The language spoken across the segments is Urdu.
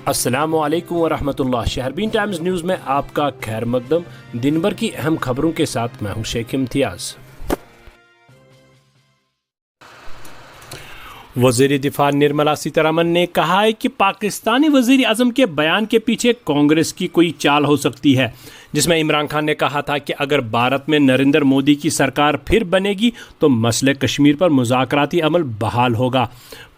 السلام علیکم ورحمۃ اللہ۔ شہربین ٹائمز نیوز میں آپ کا خیر مقدم۔ دن بھر کی اہم خبروں کے ساتھ میں ہوں شیخ امتیاز۔ وزیر دفاع نرملا سیتارمن نے کہا ہے کہ پاکستانی وزیر اعظم کے بیان کے پیچھے کانگریس کی کوئی چال ہو سکتی ہے، جس میں عمران خان نے کہا تھا کہ اگر بھارت میں نریندر مودی کی سرکار پھر بنے گی تو مسئلہ کشمیر پر مذاکراتی عمل بحال ہوگا۔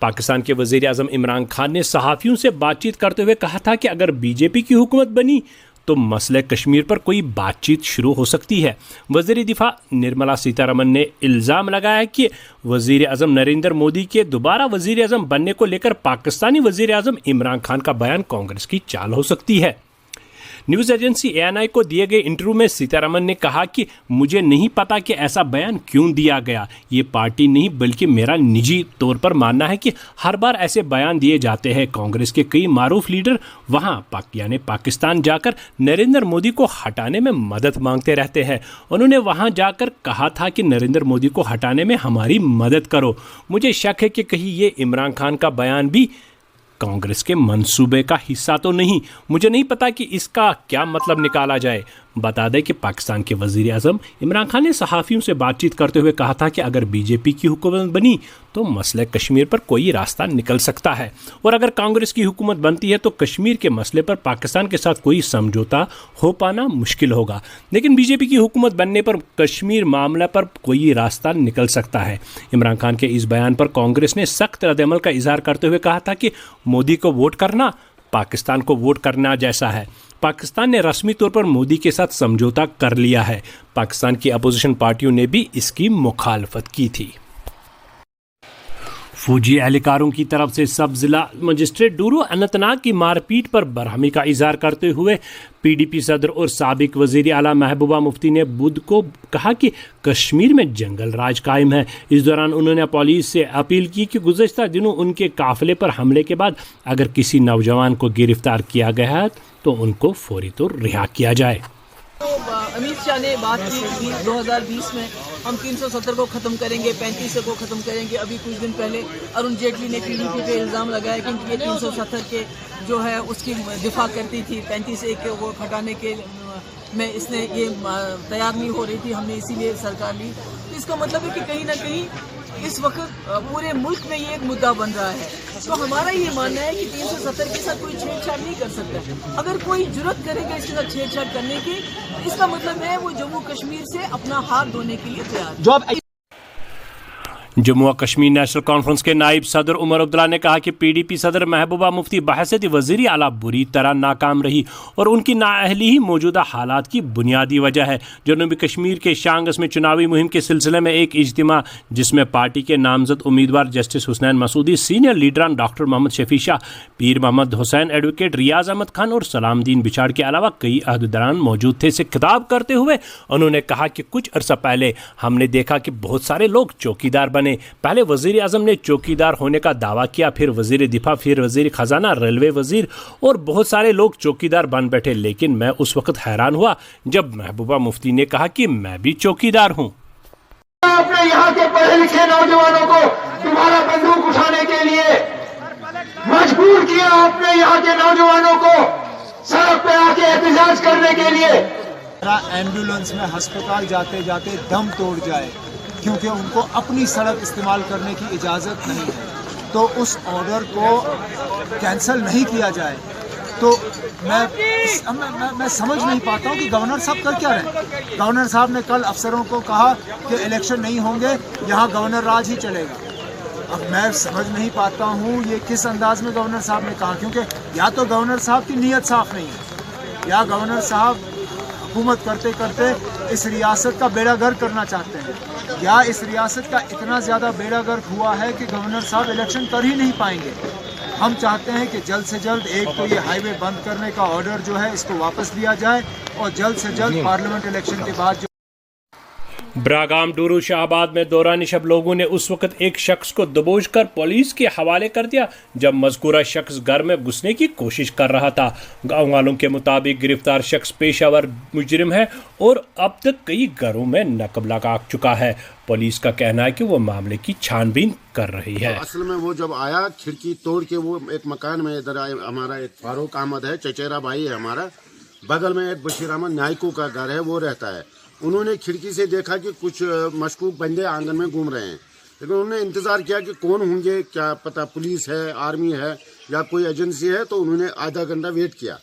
پاکستان کے وزیر اعظم عمران خان نے صحافیوں سے بات چیت کرتے ہوئے کہا تھا کہ اگر بی جے پی کی حکومت بنی تو مسئلہ کشمیر پر کوئی بات چیت شروع ہو سکتی ہے۔ وزیر دفاع نرملا سیتارمن نے الزام لگایا کہ وزیر اعظم نریندر مودی کے دوبارہ وزیر اعظم بننے کو لے کر پاکستانی وزیر اعظم عمران خان کا بیان کانگریس کی چال ہو سکتی ہے۔ نیوز ایجنسی ANI کو دیے گئے انٹرویو میں سیتارمن نے کہا کہ مجھے نہیں پتا کہ ایسا بیان کیوں دیا گیا، یہ پارٹی نہیں بلکہ میرا نجی طور پر ماننا ہے کہ ہر بار ایسے بیان دیے جاتے ہیں۔ کانگریس کے کئی معروف لیڈر وہاں یعنی پاکستان جا کر نریندر مودی کو ہٹانے میں مدد مانگتے رہتے ہیں۔ انہوں نے وہاں جا کر کہا تھا کہ نریندر مودی کو ہٹانے میں ہماری مدد کرو۔ مجھے شک ہے کہ کہیں یہ عمران خان کا بیان بھی کانگریس کے منصوبے کا حصہ تو نہیں۔ مجھے نہیں پتا کہ اس کا کیا مطلب نکالا جائے۔ بتا دیں کہ پاکستان کے وزیر اعظم عمران خان نے صحافیوں سے بات چیت کرتے ہوئے کہا تھا کہ اگر بی جے پی کی حکومت بنی تو مسئلہ کشمیر پر کوئی راستہ نکل سکتا ہے، اور اگر کانگریس کی حکومت بنتی ہے تو کشمیر کے مسئلے پر پاکستان کے ساتھ کوئی سمجھوتا ہو پانا مشکل ہوگا، لیکن بی جے پی کی حکومت بننے پر کشمیر معاملہ پر کوئی راستہ نکل سکتا ہے۔ عمران خان کے اس بیان پر کانگریس نے سخت رد عمل کا اظہار کرتے ہوئے کہا تھا کہ مودی کو ووٹ کرنا پاکستان کو ووٹ کرنا جیسا ہے۔ پاکستان نے رسمی طور پر مودی کے ساتھ سمجھوتا کر لیا ہے۔ پاکستان کی اپوزیشن پارٹیوں نے بھی اس کی مخالفت کی تھی۔ فوجی اہلکاروں کی طرف سے سب ضلع مجسٹریٹ ڈورو اننت ناگ کی مار پیٹ پر برہمی کا اظہار کرتے ہوئے PDP صدر اور سابق وزیر اعلیٰ محبوبہ مفتی نے بدھ کو کہا کہ کشمیر میں جنگل راج قائم ہے۔ اس دوران انہوں نے پولیس سے اپیل کی کہ گزشتہ دنوں ان کے قافلے پر حملے کے بعد اگر کسی نوجوان کو گرفتار کیا گیا ہے تو ان کو فوری طور رہا کیا جائے۔ امت شاہ نے بات کی 2020 میں ہم 370 کو ختم کریں گے، 35 کو ختم کریں گے۔ ابھی کچھ دن پہلے ارون جیٹلی نے PDP پہ الزام لگایا کہ یہ 370 کے جو ہے اس کی دفاع کرتی تھی، 35 کو ہٹانے کے میں اس نے یہ تیار نہیں ہو رہی تھی، ہم نے اسی لیے سرکار لی۔ تو اس کا مطلب ہے کہ کہیں نہ کہیں اس وقت پورے ملک میں یہ ایک مدعا بن رہا ہے۔ تو ہمارا یہ ماننا ہے کہ 370 کے ساتھ کوئی چھیڑ چھاڑ نہیں کر سکتا۔ اگر کوئی جرت کرے گا اس کے ساتھ چھیڑ چھاڑ کرنے کی، اس کا مطلب ہے وہ جموں کشمیر سے اپنا ہاتھ دھونے کے لیے تیار ہے۔ جموں و کشمیر نیشنل کانفرنس کے نائب صدر عمر عبداللہ نے کہا کہ PDP صدر محبوبہ مفتی بحیثیت وزیر اعلیٰ بری طرح ناکام رہی اور ان کی نااہلی ہی موجودہ حالات کی بنیادی وجہ ہے۔ جنوبی کشمیر کے شانگس میں چناوی مہم کے سلسلے میں ایک اجتماع جس میں پارٹی کے نامزد امیدوار جسٹس حسنین مسعودی، سینئر لیڈران ڈاکٹر محمد شفیع شاہ، پیر محمد حسین، ایڈوکیٹ ریاض احمد خان اور سلام الدین بچھاڑ کے علاوہ کئی عہدیداران موجود تھے، سے خطاب کرتے ہوئے انہوں نے کہا کہ کچھ عرصہ پہلے ہم نے دیکھا کہ بہت سارے لوگ چوکیدار بنے۔ پہلے وزیر اعظم نے چوکیدار ہونے کا دعویٰ کیا، پھر وزیر دفاع، پھر وزیر خزانہ، ریلوے وزیر، اور بہت سارے لوگ چوکیدار بن بیٹھے، لیکن میں اس وقت حیران ہوا جب محبوبہ مفتی نے کہا کہ میں بھی چوکیدار ہوں۔ آپ نے یہاں کے پڑھے لکھے نوجوانوں کو دوبارہ بندوق اٹھانے کے لیے مجبور کیا، آپ نے یہاں کے نوجوانوں کو سڑک پہ آ کے احتجاج کرنے کے لیے۔ ایمبولینس میں ہسپتال جاتے جاتے دم توڑ جائے کیونکہ ان کو اپنی سڑک استعمال کرنے کی اجازت نہیں ہے، تو اس آرڈر کو کینسل نہیں کیا جائے۔ تو میں سمجھ نہیں پاتا ہوں کہ گورنر صاحب کر کیا رہے ہیں۔ گورنر صاحب نے کل افسروں کو کہا کہ الیکشن نہیں ہوں گے، یہاں گورنر راج ہی چلے گا۔ اب میں سمجھ نہیں پاتا ہوں یہ کس انداز میں گورنر صاحب نے کہا، کیونکہ یا تو گورنر صاحب کی نیت صاف نہیں ہے، یا گورنر صاحب حکومت کرتے کرتے اس ریاست کا بیڑا گرک کرنا چاہتے ہیں، یا اس ریاست کا اتنا زیادہ بیڑا گرک ہوا ہے کہ گورنر صاحب الیکشن کر ہی نہیں پائیں گے۔ ہم چاہتے ہیں کہ جلد سے جلد ایک تو یہ ہائی وے بند کرنے کا آرڈر جو ہے اس کو واپس لیا جائے، اور جلد سے جلد پارلیمنٹ الیکشن کے بعد جو براگام ڈورو شاہآباد میں دوران شب لوگوں نے اس وقت ایک شخص کو دبوچ کر پولیس کے حوالے کر دیا جب مذکورہ شخص گھر میں گھسنے کی کوشش کر رہا تھا۔ گاؤں والوں کے مطابق گرفتار شخص پیشہ ور مجرم ہے اور اب تک کئی گھروں میں نقب لگا چکا ہے۔ پولیس کا کہنا ہے کہ وہ معاملے کی چھان بین کر رہی ہے۔ اصل میں وہ جب آیا کھڑکی توڑ کے وہ ایک مکان میں ادھر آئے، ہمارا ایک فاروق احمد ہے، چچیرا بھائی ہے ہمارا، بغل میں ایک بشیر احمد نائکو کا گھر ہے، وہ رہتا ہے۔ انہوں نے کھڑکی سے دیکھا کہ کچھ مشکوک بندے آنگن میں گھوم رہے ہیں، لیکن انہوں نے انتظار کیا کہ کون ہوں گے، کیا پتہ پولیس ہے، آرمی ہے یا کوئی ایجنسی ہے، تو انہوں نے آدھا گھنٹہ ویٹ کیا۔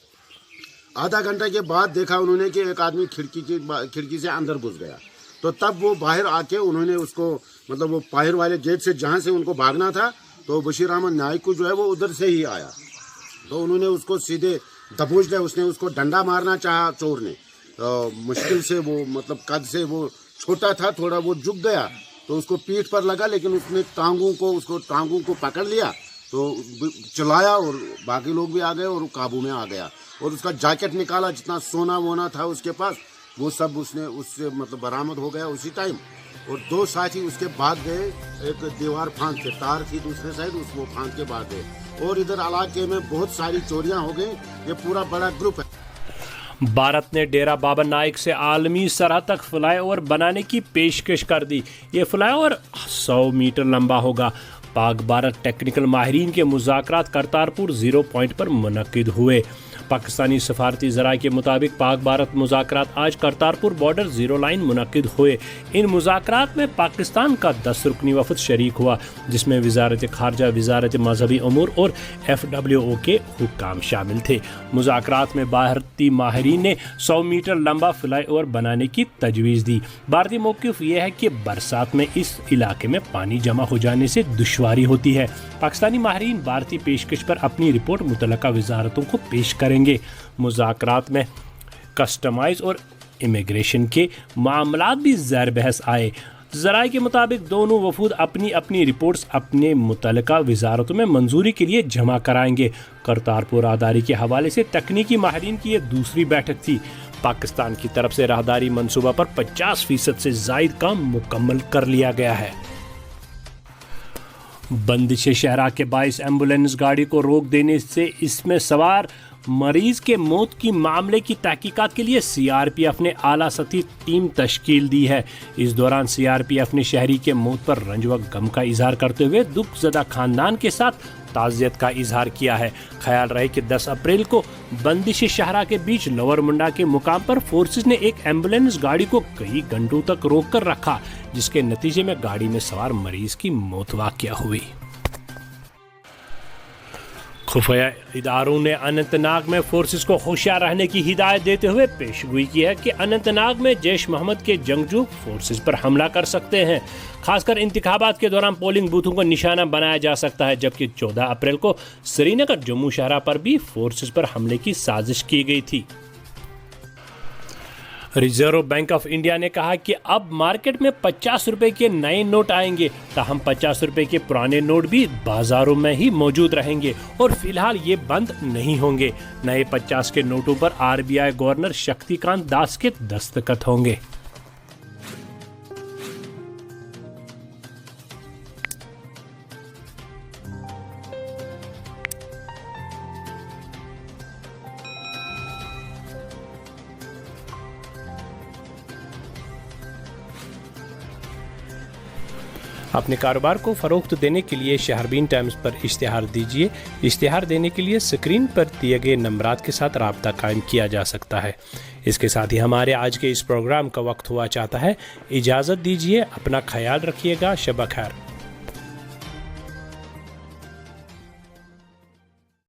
آدھا گھنٹہ کے بعد دیکھا انہوں نے کہ ایک آدمی کھڑکی سے اندر گھس گیا، تو تب وہ باہر آ کے انہوں نے اس کو مطلب وہ باہر والے گیٹ سے جہاں سے ان کو بھاگنا تھا، تو بشیر احمد نائکو جو ہے وہ ادھر سے ہی آیا، تو انہوں نے اس کو سیدھے دبوچ لیا۔ اس نے اس کو ڈنڈا مارنا چاہا چور نے، مشکل سے وہ مطلب قد سے وہ چھوٹا تھا تھوڑا، وہ جھک گیا تو اس کو پیٹھ پر لگا، لیکن اس نے ٹانگوں کو پکڑ لیا تو چلایا اور باقی لوگ بھی آ گئے اور قابو میں آ گیا، اور اس کا جیکٹ نکالا، جتنا سونا وونا تھا اس کے پاس وہ سب اس نے اس سے مطلب برآمد ہو گیا اسی ٹائم۔ اور دو ساتھی اس کے بعد گئے، ایک دیوار پھاند کے تار تھی دوسرے سائڈ، اس وہ پھاند کے بعد گئے، اور ادھر علاقے میں بہت ساری چوریاں ہو گئی۔ یہ پورا بڑا گروپ ہے۔ بھارت نے ڈیرہ بابا نائک سے عالمی سرحد تک فلائی اوور بنانے کی پیشکش کر دی۔ یہ فلائی اوور 100 میٹر لمبا ہوگا۔ پاک بھارت ٹیکنیکل ماہرین کے مذاکرات کرتارپور زیرو پوائنٹ پر منعقد ہوئے۔ پاکستانی سفارتی ذرائع کے مطابق پاک بھارت مذاکرات آج کرتارپور بارڈر زیرو لائن منعقد ہوئے۔ ان مذاکرات میں پاکستان کا 10 رکنی وفد شریک ہوا، جس میں وزارت خارجہ، وزارت مذہبی امور اور FWO کے حکام شامل تھے۔ مذاکرات میں بھارتی ماہرین نے 100 میٹر لمبا فلائی اوور بنانے کی تجویز دی۔ بھارتی موقف یہ ہے کہ برسات میں اس علاقے میں پانی جمع ہو جانے سے دشواری ہوتی ہے۔ پاکستانی ماہرین بھارتی پیشکش پر اپنی رپورٹ متعلقہ وزارتوں کو پیش کریں گے۔ مذاکرات میں کسٹمائز اور امیگریشن کے معاملات بھی زیر بحث آئے۔ ذرائع کے مطابق دونوں وفود اپنی اپنی رپورٹس اپنے متعلقہ وزارتوں میں منظوری کے لیے جمع کرائیں گے۔ کرتارپور راہداری کے حوالے سے تکنیکی ماہرین کی یہ دوسری بیٹھک تھی۔ پاکستان کی طرف سے راہداری منصوبہ پر 50% سے زائد کام مکمل کر لیا گیا ہے۔ بندش شہرہ کے باعث ایمبولینس گاڑی کو روک دینے سے اس میں سوار مریض کے موت کی معاملے کی تحقیقات کے لیے CRPF نے اعلیٰ سطحی ٹیم تشکیل دی ہے۔ اس دوران CRPF نے شہری کے موت پر رنج و غم کا اظہار کرتے ہوئے دکھ زدہ خاندان کے ساتھ تعزیت کا اظہار کیا ہے۔ خیال رہے کہ 10 اپریل کو بندش شہرہ کے بیچ لور منڈا کے مقام پر فورسز نے ایک ایمبولینس گاڑی کو کئی گھنٹوں تک روک کر رکھا، جس کے نتیجے میں گاڑی میں سوار مریض کی موت واقع ہوئی۔ خفیہ اداروں نے اننت ناگ میں فورسز کو ہوشیار رہنے کی ہدایت دیتے ہوئے پیشگوئی کی ہے کہ اننت ناگ میں جیش محمد کے جنگجو فورسز پر حملہ کر سکتے ہیں۔ خاص کر انتخابات کے دوران پولنگ بوتھوں کو نشانہ بنایا جا سکتا ہے، جبکہ 14 اپریل کو سری نگر جموں شہرہ پر بھی فورسز پر حملے کی سازش کی گئی تھی۔ ریزرو بینک آف انڈیا نے کہا کہ اب مارکیٹ میں 50 روپے کے نئے نوٹ آئیں گے، تاہم 50 روپے کے پرانے نوٹ بھی بازاروں میں ہی موجود رہیں گے اور فی الحال یہ بند نہیں ہوں گے۔ نئے 50 کے نوٹوں پر RBI گورنر شکتی کانت داس کے دستخط ہوں گے۔ اپنے کاروبار کو فروخت دینے کے لیے شہربین ٹائمز پر اشتہار دیجیے۔ اشتہار دینے کے لیے اسکرین پر دیے گئے نمبرات کے ساتھ رابطہ قائم کیا جا سکتا ہے۔ اس کے ساتھ ہی ہمارے آج کے اس پروگرام کا وقت ہوا چاہتا ہے۔ اجازت دیجیے، اپنا خیال رکھیے گا، شب بخیر۔